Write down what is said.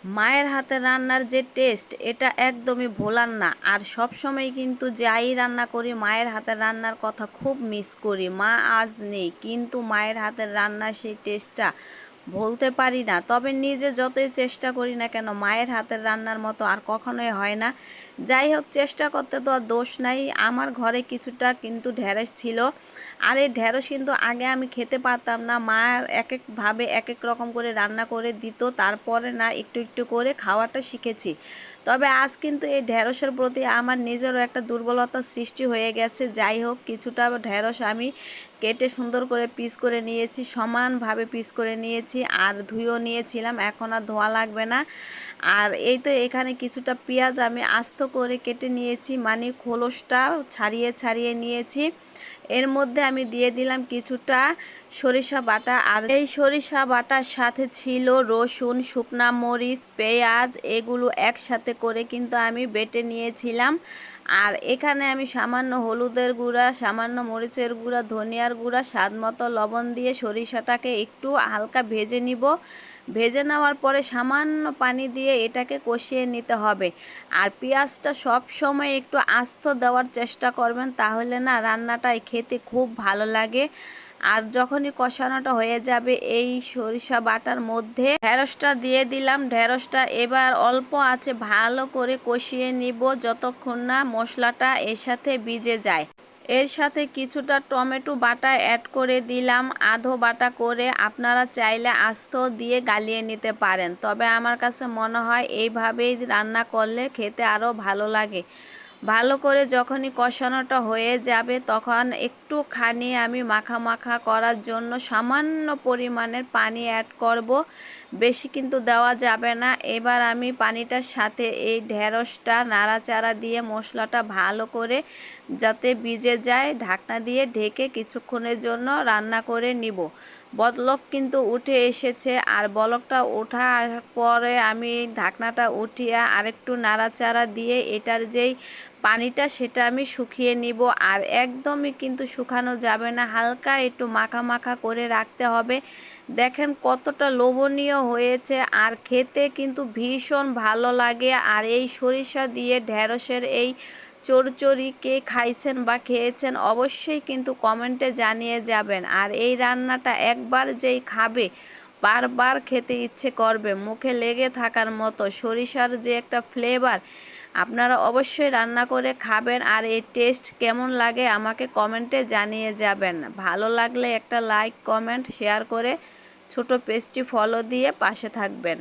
মায়ের হাতের রান্নার যে টেস্ট এটা একদমই ভোলার না। আর সব সময় কিন্তু যাই রান্না করি মায়ের হাতের রান্নার কথা খুব মিস করি। মা আজ নেই, কিন্তু মায়ের হাতের রান্নার সেই টেস্টটা ভুলতে পারি না। তবে নিজে যতই চেষ্টা করি না কেন মায়ের হাতের রান্নার মতো আর কখনোই হয় না। যাই হোক, চেষ্টা করতে তো আর দোষ নাই। আমার ঘরে কিছুটা কিন্তু ঢেঁড়স ছিল, আর এই ঢেঁড়স কিন্তু আগে আমি খেতে পারতাম না। মা এক একভাবে এক এক রকম করে রান্না করে দিত, তারপরে না একটু একটু করে খাওয়াটা শিখেছি। তবে আজ কিন্তু এই ঢেঁড়সের প্রতি আমার নিজেরও একটা দুর্বলতার সৃষ্টি হয়ে গেছে। যাই হোক, কিছুটা ঢেঁড়স আমি কেটে সুন্দর করে পিস করে নিয়েছি, সমানভাবে পিস করে নিয়েছি, আর ধুয়েও নিয়েছিলাম, এখন আর ধোয়া লাগবে না। আর এই তো এখানে কিছুটা পেঁয়াজ আমি আস্ত করে কেটে নিয়েছি, মানে খোলসটা ছাড়িয়ে ছাড়িয়ে নিয়েছি। এর মধ্যে আমি দিয়ে দিলাম কিছুটা সরিষা বাটা, আর এই সরিষা বাটার সাথে ছিল রসুন, শুকনা মরিচ, পেঁয়াজ, এগুলো একসাথে করে কিন্তু আমি বেটে নিয়েছিলাম। আর এখানে আমি সামান্য হলুদের গুঁড়া, সামান্য মরিচের গুঁড়া, ধনিয়ার গুঁড়া, স্বাদ মতো লবণ দিয়ে সরিষাটাকে একটু হালকা ভেজে নিব। ভেজে নেওয়ার পরে সামান্য পানি দিয়ে এটাকে কষিয়ে নিতে হবে। আর পেঁয়াজটা সব সময় একটু আস্ত দেওয়ার চেষ্টা করবেন, তাহলে না রান্নাটাই খেতে খুব ভালো লাগে। আর যখনই কষানোটা হয়ে যাবে এই সরিষা বাটার মধ্যে ঢেঁড়সটা দিয়ে দিলাম। ঢেঁড়সটা এবার অল্প আছে ভালো করে কষিয়ে নিব যতক্ষণ না মশলাটা এর সাথে ভিজে যায়। এর সাথে কিছুটা টমেটো বাটা অ্যাড করে দিলাম, আধো বাটা করে। আপনারা চাইলে আস্ত দিয়ে গালিয়ে নিতে পারেন, তবে আমার কাছে মনে হয় এইভাবেই রান্না করলে খেতে আরও ভালো লাগে। ভালো করে যখনই কষানোটা হয়ে যাবে তখন একটুখানি আমি মাখা মাখা করার জন্য সামান্য পরিমাণের পানি অ্যাড করব, বেশি কিন্তু দেওয়া যাবে না। এবার আমি পানিটার সাথে এই ঢেঁড়সটা নাড়াচাড়া দিয়ে মশলাটা ভালো করে যাতে ভিজে যায় ঢাকনা দিয়ে ঢেকে কিছুক্ষণের জন্য রান্না করে নিব। বলক কিন্তু উঠে এসেছে, আর বলকটা ওঠার পরে আমি ঢাকনাটা উঠিয়ে আরেকটু নাড়াচাড়া দিয়ে এটার যেই পানিটা সেটা আমি শুকিয়ে নিব। আর একদমই কিন্তু শুকানো যাবে না, হালকা একটু মাখা মাখা করে রাখতে হবে। দেখেন কতটা লোভনীয় হয়েছে, আর খেতে কিন্তু ভীষণ ভালো লাগে। আর এই সরিষা দিয়ে ঢেঁড়সের এই চড়চড়ি কে খাইছেন বা খেয়েছেন অবশ্যই কিন্তু কমেন্টে জানিয়ে যাবেন। আর এই রান্নাটা একবার যেই খাবে বারবার খেতে ইচ্ছে করবে, মুখে লেগে থাকার মতো। সরিষার যে একটা ফ্লেভার, আপনারা অবশ্যই রান্না করে খাবেন। আর এই টেস্ট কেমন লাগে আমাকে কমেন্টে জানিয়ে যাবেন। ভালো লাগলে একটা লাইক, কমেন্ট, শেয়ার করে ছোট পেজটি ফলো দিয়ে পাশে থাকবেন।